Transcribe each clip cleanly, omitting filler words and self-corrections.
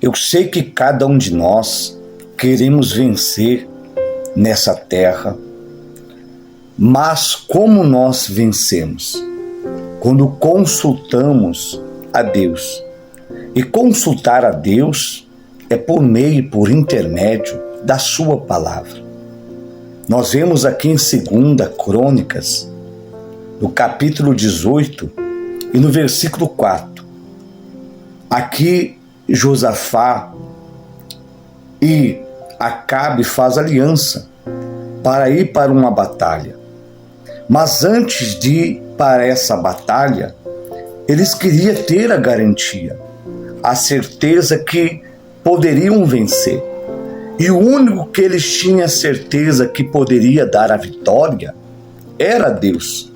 Eu sei que cada um de nós queremos vencer nessa terra, mas como nós vencemos? Quando consultamos a Deus. E consultar a Deus é por meio e por intermédio da sua palavra. Nós vemos aqui em 2 Crônicas, no capítulo 18 e no versículo 4. Aqui Josafá e Acabe faz aliança para ir para uma batalha. Mas antes de ir para essa batalha, eles queriam ter a garantia, a certeza que poderiam vencer. E o único que eles tinham certeza que poderia dar a vitória era Deus.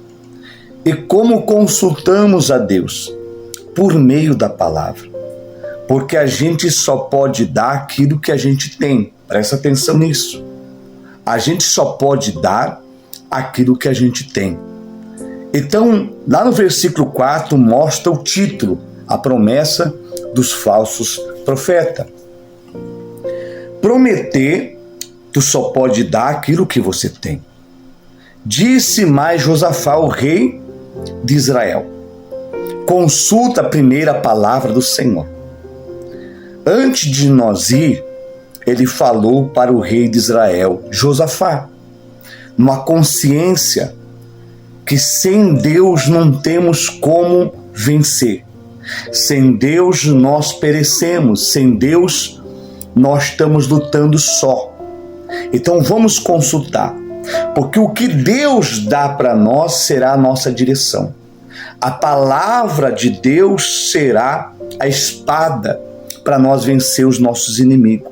E como consultamos a Deus? Por meio da palavra. Porque a gente só pode dar aquilo que a gente tem. Presta atenção nisso. A gente só pode dar aquilo que a gente tem. Então, lá no versículo 4 mostra o título, a promessa dos falsos profetas. Prometer, tu só pode dar aquilo que você tem. Disse mais Josafá, o rei de Israel: consulta a primeira palavra do Senhor. Antes de nós ir, ele falou para o rei de Israel, Josafá, numa consciência que sem Deus não temos como vencer. Sem Deus nós perecemos, sem Deus nós estamos lutando só. Então vamos consultar, porque o que Deus dá para nós será a nossa direção. A palavra de Deus será a espada para nós vencer os nossos inimigos.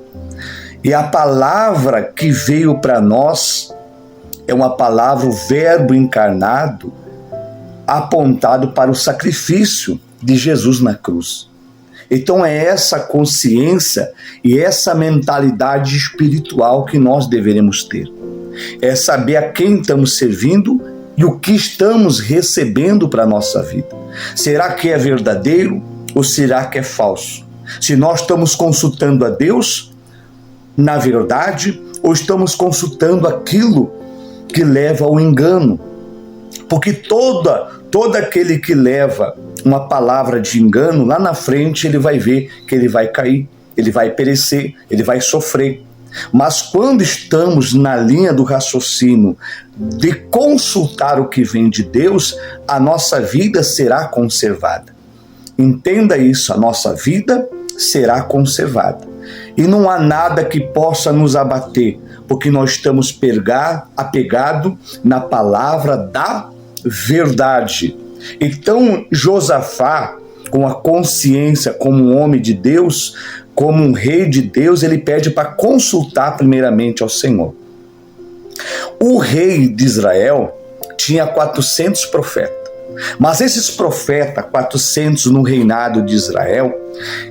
E a palavra que veio para nós é uma palavra, o verbo encarnado, apontado para o sacrifício de Jesus na cruz. Então é essa consciência e essa mentalidade espiritual que nós deveremos ter. É saber a quem estamos servindo e o que estamos recebendo para a nossa vida. Será que é verdadeiro ou será que é falso? Se nós estamos consultando a Deus, na verdade, ou estamos consultando aquilo que leva ao engano? Porque todo aquele que leva uma palavra de engano, lá na frente ele vai ver que ele vai cair, ele vai perecer, ele vai sofrer. Mas quando estamos na linha do raciocínio de consultar o que vem de Deus, a nossa vida será conservada. Entenda isso, a nossa vida será conservada. E não há nada que possa nos abater, porque nós estamos apegados na palavra da verdade. Então Josafá, com a consciência como um homem de Deus, como um rei de Deus, ele pede para consultar primeiramente ao Senhor. O rei de Israel tinha 400 profetas. Mas esses profetas, 400 no reinado de Israel,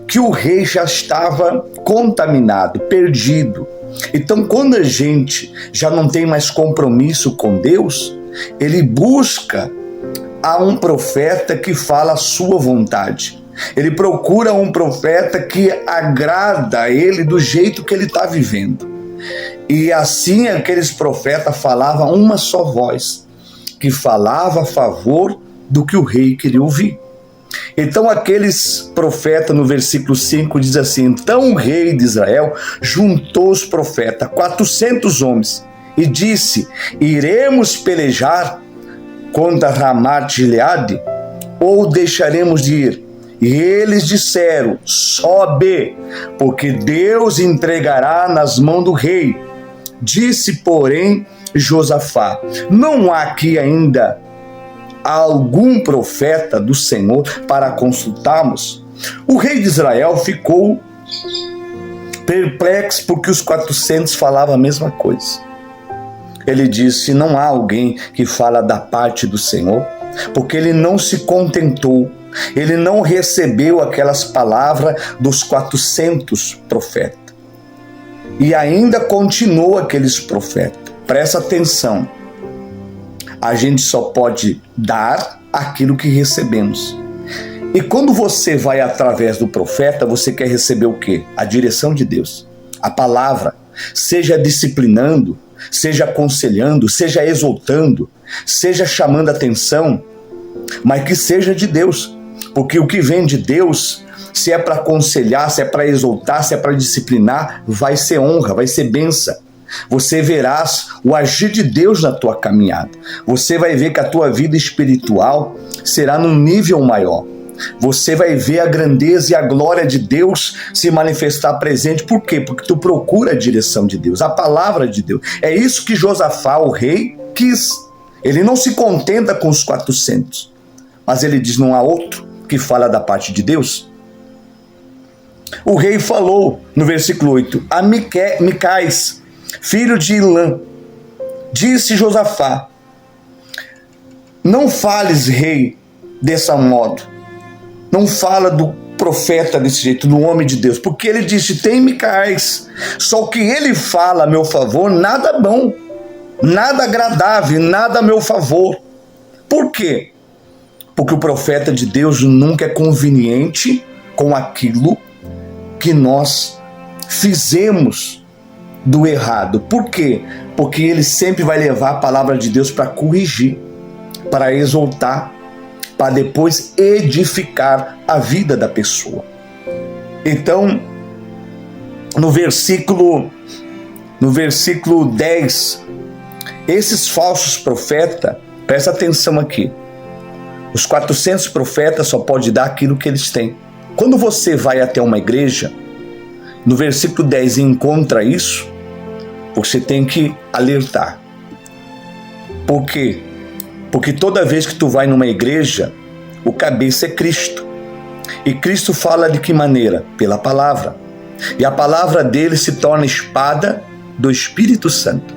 que o rei já estava contaminado, perdido. Então, quando a gente já não tem mais compromisso com Deus, ele busca a um profeta que fala a sua vontade. Ele procura um profeta que agrada a ele do jeito que ele está vivendo. E assim aqueles profetas falavam uma só voz, que falava a favor do que o rei queria ouvir. Então aqueles profetas no versículo 5 diz assim: então o rei de Israel juntou os profetas, 400 homens, e disse: iremos pelejar contra Ramat Gileade ou deixaremos de ir? E eles disseram: sobe, porque Deus entregará nas mãos do rei. Disse, porém, Josafá: não há aqui ainda algum profeta do Senhor para consultarmos? O rei de Israel ficou perplexo porque os 400 falavam a mesma coisa. Ele disse: não há alguém que fala da parte do Senhor? Porque ele não se contentou, ele não recebeu aquelas palavras dos 400 profetas. E ainda continuou aqueles profetas. Presta atenção. A gente só pode dar aquilo que recebemos. E quando você vai através do profeta, você quer receber o quê? A direção de Deus, a palavra, seja disciplinando, seja aconselhando, seja exortando, seja chamando atenção, mas que seja de Deus, porque o que vem de Deus, se é para aconselhar, se é para exortar, se é para disciplinar, vai ser honra, vai ser bênção. Você verás o agir de Deus na tua caminhada. Você vai ver que a tua vida espiritual será num nível maior. Você vai ver a grandeza e a glória de Deus se manifestar presente. Por quê? Porque tu procura a direção de Deus, a palavra de Deus. É isso que Josafá, o rei, quis. Ele não se contenta com os 400, mas ele diz, não há outro que fala da parte de Deus? O rei falou, no versículo 8, a Micais, filho de Ilã, disse Josafá, não fales, rei, desse modo, não fala do profeta desse jeito, do homem de Deus, porque ele disse, tem Micais, só o que ele fala a meu favor, nada bom, nada agradável, nada a meu favor. Por quê? Porque o profeta de Deus nunca é conveniente com aquilo que nós fizemos do errado. Por quê? Porque ele sempre vai levar a palavra de Deus para corrigir, para exortar, para depois edificar a vida da pessoa. Então, no versículo 10, esses falsos profetas, presta atenção aqui, os 400 profetas só podem dar aquilo que eles têm. Quando você vai até uma igreja, no versículo 10 encontra isso, você tem que alertar. Por quê? Porque toda vez que tu vai numa igreja, o cabeça é Cristo. E Cristo fala de que maneira? Pela palavra. E a palavra dele se torna espada do Espírito Santo,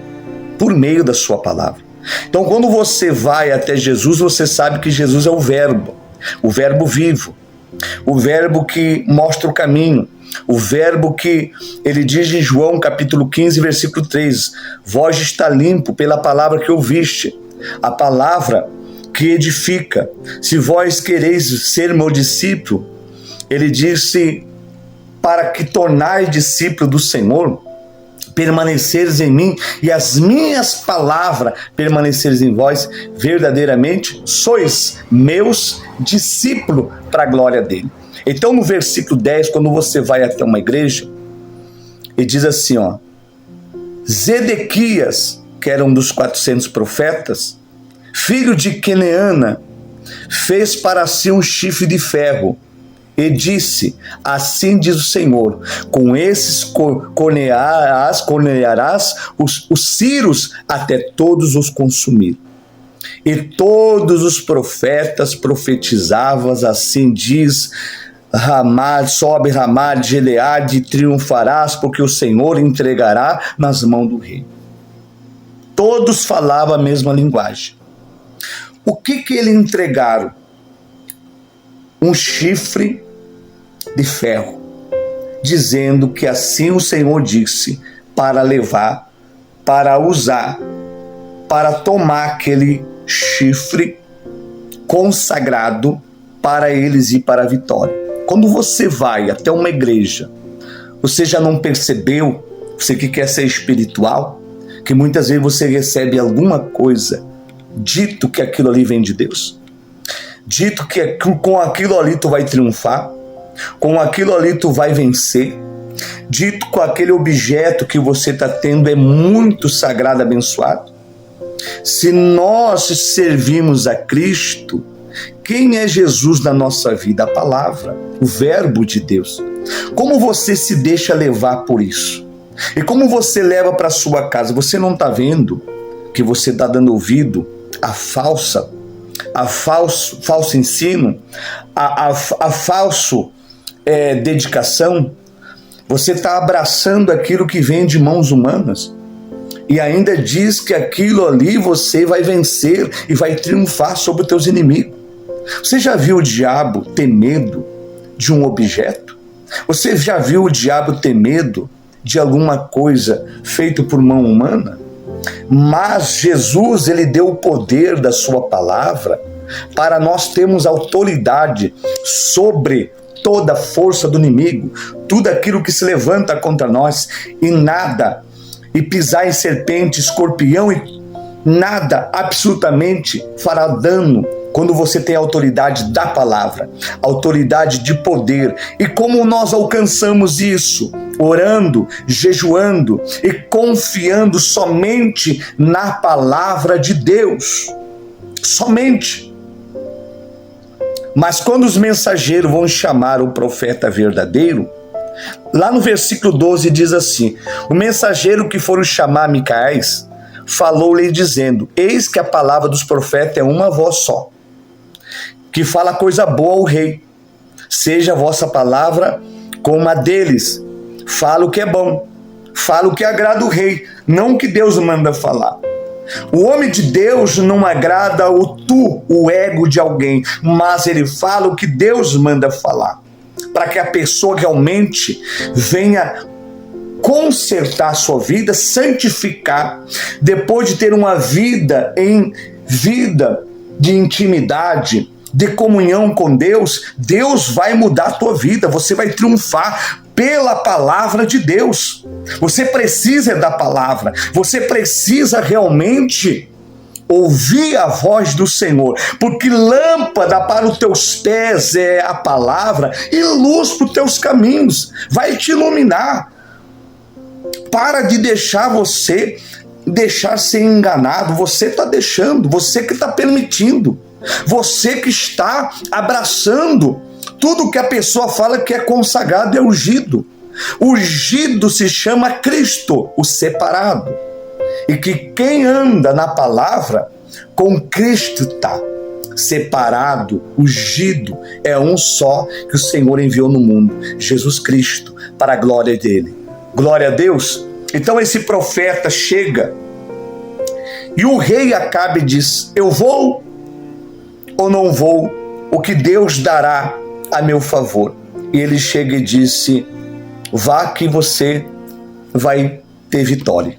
por meio da sua palavra. Então, quando você vai até Jesus, você sabe que Jesus é o verbo vivo, o verbo que mostra o caminho, o verbo que ele diz em João capítulo 15, versículo 3, vós está limpo pela palavra que ouviste, a palavra que edifica. Se vós quereis ser meu discípulo, ele disse, para que tornais discípulo do Senhor, permaneceres em mim e as minhas palavras permaneceres em vós, verdadeiramente sois meus discípulos para a glória dele. Então no versículo 10, quando você vai até uma igreja, ele diz assim, Zedequias, que era um dos 400 profetas, filho de Queneana, fez para si um chifre de ferro, e disse, assim diz o Senhor, com esses cornearás os ciros até todos os consumir. E todos os profetas profetizavam, assim diz sobe Ramá de Gileade, triunfarás, porque o Senhor entregará nas mãos do rei. Todos falavam a mesma linguagem. O que ele entregaram? Um chifre de ferro, dizendo que assim o Senhor disse, para levar, para usar, para tomar aquele chifre consagrado para eles ir para a vitória. Quando você vai até uma igreja, você já não percebeu, você que quer ser espiritual, que muitas vezes você recebe alguma coisa, dito que aquilo ali vem de Deus? Dito que com aquilo ali tu vai triunfar, com aquilo ali tu vai vencer, dito com aquele objeto que você está tendo é muito sagrado, abençoado. Se nós servimos a Cristo, quem é Jesus na nossa vida? A palavra, o verbo de Deus. Como você se deixa levar por isso? E como você leva para sua casa? Você não está vendo que você está dando ouvido a falso ensino, a falso dedicação? Você está abraçando aquilo que vem de mãos humanas e ainda diz que aquilo ali você vai vencer e vai triunfar sobre os teus inimigos. Você já viu o diabo ter medo de um objeto? Você já viu o diabo ter medo de alguma coisa feita por mão humana? Mas Jesus, ele deu o poder da sua palavra para nós termos autoridade sobre toda a força do inimigo, tudo aquilo que se levanta contra nós, e pisar em serpente, escorpião, e nada absolutamente fará dano quando você tem a autoridade da palavra, autoridade de poder. E como nós alcançamos isso? Orando, jejuando e confiando somente na palavra de Deus. Somente. Mas quando os mensageiros vão chamar o profeta verdadeiro, lá no versículo 12 diz assim: o mensageiro que foram chamar Micaés falou-lhe dizendo: eis que a palavra dos profetas é uma voz só, que fala coisa boa ao rei. Seja a vossa palavra como a deles. Fala o que é bom, fala o que agrada o rei, não o que Deus manda falar. O homem de Deus não agrada o ego de alguém, mas ele fala o que Deus manda falar, para que a pessoa realmente venha consertar a sua vida, santificar, depois de ter uma vida de intimidade, de comunhão com Deus. Deus vai mudar a tua vida, você vai triunfar pela palavra de Deus. Você precisa da palavra, você precisa realmente ouvir a voz do Senhor, porque lâmpada para os teus pés é a palavra e luz para os teus caminhos, vai te iluminar. Para de deixar ser enganado. Você está deixando, você que está permitindo, você que está abraçando tudo que a pessoa fala que é consagrado e é ungido. Ungido se chama Cristo, o separado. E que quem anda na palavra, com Cristo está separado, ungido, é um só que o Senhor enviou no mundo, Jesus Cristo, para a glória dele. Glória a Deus. Então esse profeta chega e o rei Acabe diz: eu vou ou não vou? O que Deus dará a meu favor? E ele chega e disse: vá que você vai ter vitória.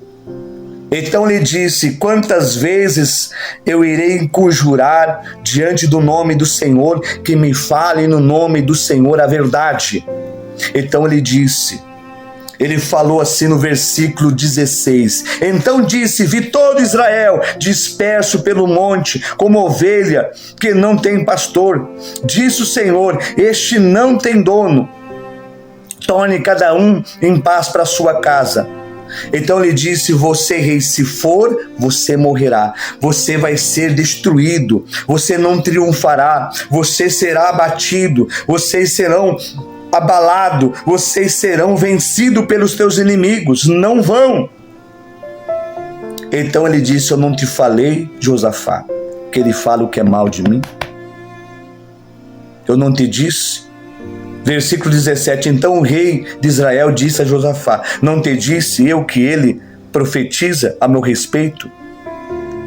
Então lhe disse: quantas vezes eu irei conjurar diante do nome do Senhor, que me fale no nome do Senhor a verdade? Então ele falou assim no versículo 16: então disse: vi todo Israel disperso pelo monte, como ovelha que não tem pastor. Disse o Senhor: este não tem dono, torne cada um em paz para sua casa. Então lhe disse: você, rei, se for, você morrerá, você vai ser destruído, você não triunfará, você será abatido, vocês serão abalados, vocês serão vencidos pelos teus inimigos, não vão. Então ele disse: eu não te falei, Josafá, que ele fala o que é mal de mim? Eu não te disse? Versículo 17: então o rei de Israel disse a Josafá: não te disse eu que ele profetiza a meu respeito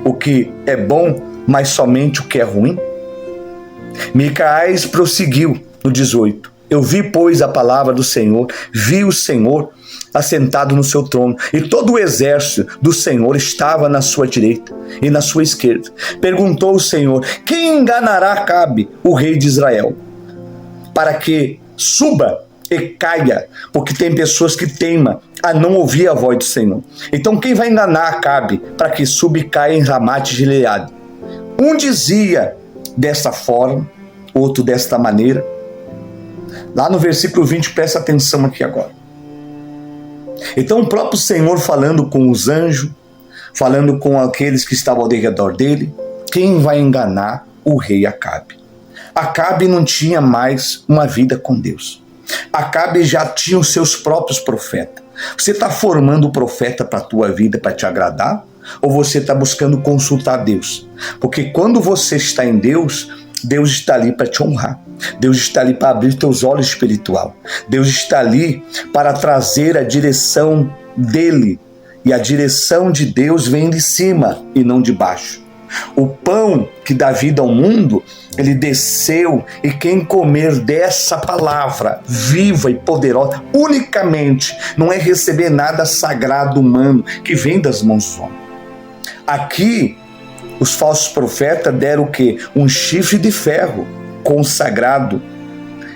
o que é bom, mas somente o que é ruim? Micaés prosseguiu no 18: eu vi, pois, a palavra do Senhor, vi o Senhor assentado no seu trono, e todo o exército do Senhor estava na sua direita e na sua esquerda. Perguntou o Senhor: quem enganará Acabe, o rei de Israel, para que suba e caia? Porque tem pessoas que teimam a não ouvir a voz do Senhor. Então quem vai enganar Acabe para que suba e caia em Ramate de Gileade? Um dizia desta forma, outro desta maneira. Lá no versículo 20, presta atenção aqui agora. Então o próprio Senhor falando com os anjos, falando com aqueles que estavam ao redor dele: quem vai enganar o rei Acabe? Acabe não tinha mais uma vida com Deus. Acabe já tinha os seus próprios profetas. Você está formando o profeta para a tua vida, para te agradar? Ou você está buscando consultar Deus? Porque quando você está em Deus, Deus está ali para te honrar. Deus está ali para abrir teus olhos espiritual. Deus está ali para trazer a direção dele. E a direção de Deus vem de cima e não de baixo. O pão que dá vida ao mundo, ele desceu, e quem comer dessa palavra viva e poderosa, unicamente, não é receber nada sagrado humano que vem das mãos dos homens. Aqui, os falsos profetas deram o quê? Um chifre de ferro consagrado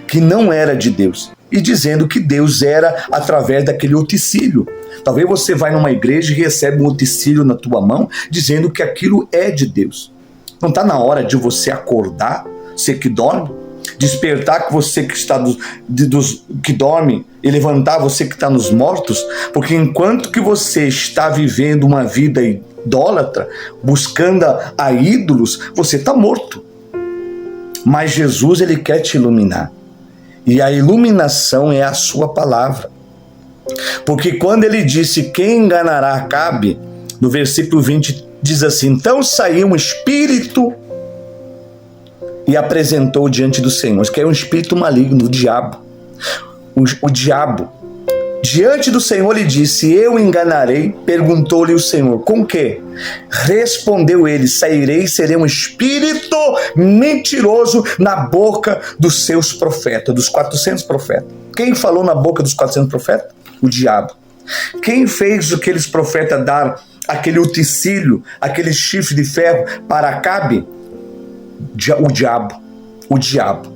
que não era de Deus e dizendo que Deus era através daquele utensílio. Talvez você vai numa igreja e recebe um utensílio na tua mão dizendo que aquilo é de Deus. Não está na hora de você acordar, você que dorme, despertar que você que está que dorme e levantar você que está nos mortos, porque enquanto que você está vivendo uma vida idólatra, buscando a ídolos, você está morto. Mas Jesus, ele quer te iluminar. E a iluminação é a sua palavra. Porque quando ele disse quem enganará Acabe, no versículo 20 diz assim: então saiu um espírito e apresentou diante do Senhor, que é um espírito maligno, o diabo. O diabo, diante do Senhor, lhe disse: eu enganarei. Perguntou-lhe o Senhor: com que? Respondeu ele: sairei e serei um espírito mentiroso na boca dos seus profetas, dos 400 profetas. Quem falou na boca dos 400 profetas? O diabo. Quem fez aqueles profetas dar aquele utensílio, aquele chifre de ferro para Acabe? O diabo.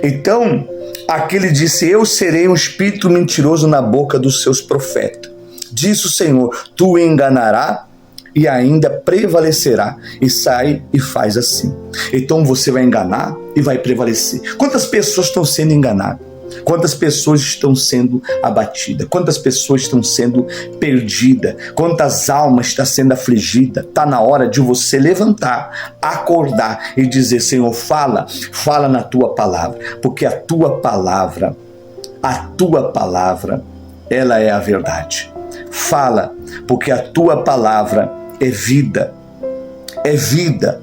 Então, aquele disse: eu serei um espírito mentiroso na boca dos seus profetas. Disse o Senhor: tu enganará e ainda prevalecerá. E sai e faz assim. Então você vai enganar e vai prevalecer. Quantas pessoas estão sendo enganadas? Quantas pessoas estão sendo abatidas? Quantas pessoas estão sendo perdidas? Quantas almas estão sendo afligidas? Está na hora de você levantar, acordar e dizer: Senhor, fala na tua palavra, porque a tua palavra, ela é a verdade. Fala, porque a tua palavra é vida. É vida.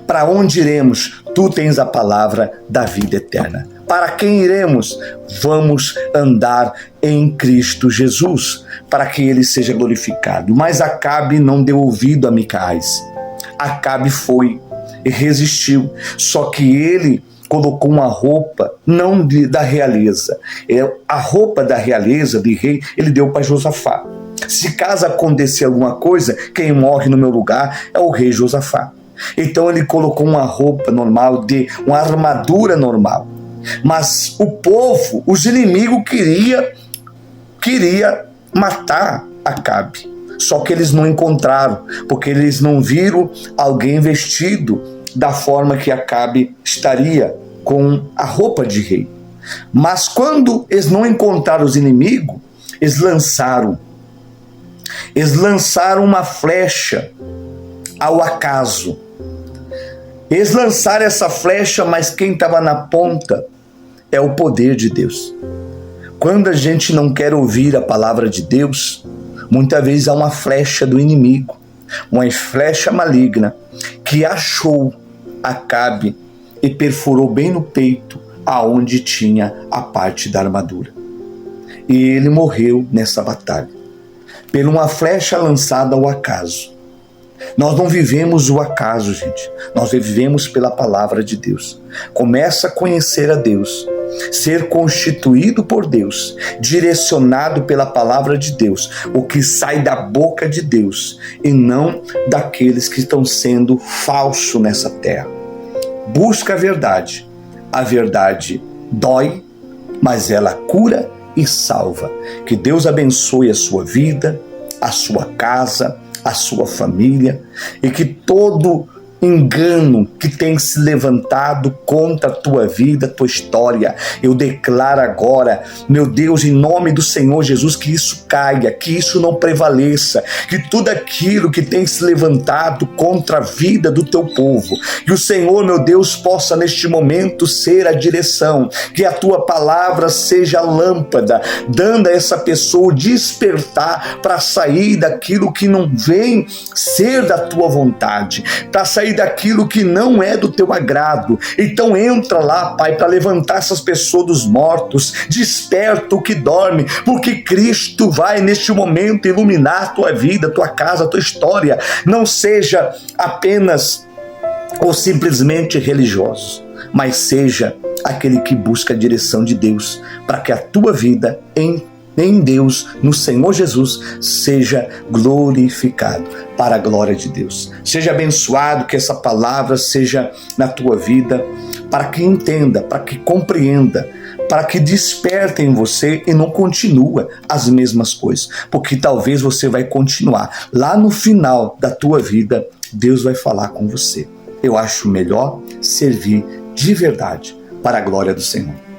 Para onde iremos? Tu tens a palavra da vida eterna. Para quem iremos? Vamos andar em Cristo Jesus, para que ele seja glorificado. Mas Acabe não deu ouvido a Micaías. Acabe foi e resistiu. Só que ele colocou uma roupa não da realeza. A roupa da realeza, de rei, ele deu para Josafá. Se caso acontecer alguma coisa, quem morre no meu lugar é o rei Josafá. Então ele colocou uma roupa normal, uma armadura normal. Mas o povo, os inimigos queria matar Acabe. Só que eles não encontraram, porque eles não viram alguém vestido da forma que Acabe estaria com a roupa de rei. Mas quando eles não encontraram os inimigos, eles lançaram uma flecha ao acaso. Eles lançaram essa flecha, mas quem estava na ponta é o poder de Deus. Quando a gente não quer ouvir a palavra de Deus, muitas vezes há uma flecha do inimigo, uma flecha maligna, que achou Acabe e perfurou bem no peito, aonde tinha a parte da armadura. E ele morreu nessa batalha, por uma flecha lançada ao acaso. Nós não vivemos o acaso, gente. Nós vivemos pela palavra de Deus. Começa a conhecer a Deus, ser constituído por Deus, direcionado pela palavra de Deus, o que sai da boca de Deus e não daqueles que estão sendo falsos nessa terra. Busca a verdade. A verdade dói, mas ela cura e salva. Que Deus abençoe a sua vida, a sua casa, a sua família, e que todo engano que tem se levantado contra a tua vida, a tua história, eu declaro agora, meu Deus, em nome do Senhor Jesus, que isso caia, que isso não prevaleça, que tudo aquilo que tem se levantado contra a vida do teu povo, que o Senhor, meu Deus, possa neste momento ser a direção, que a tua palavra seja a lâmpada, dando a essa pessoa o despertar para sair daquilo que não vem ser da tua vontade, para sair daquilo que não é do teu agrado. Então entra lá, Pai, para levantar essas pessoas dos mortos, desperta o que dorme, porque Cristo vai neste momento iluminar a tua vida, a tua casa, a tua história. Não seja apenas ou simplesmente religioso, mas seja aquele que busca a direção de Deus, para que a tua vida em Deus, no Senhor Jesus, seja glorificado para a glória de Deus. Seja abençoado, que essa palavra seja na tua vida, para que entenda, para que compreenda, para que despertem em você e não continua as mesmas coisas, porque talvez você vai continuar. Lá no final da tua vida, Deus vai falar com você. Eu acho melhor servir de verdade para a glória do Senhor.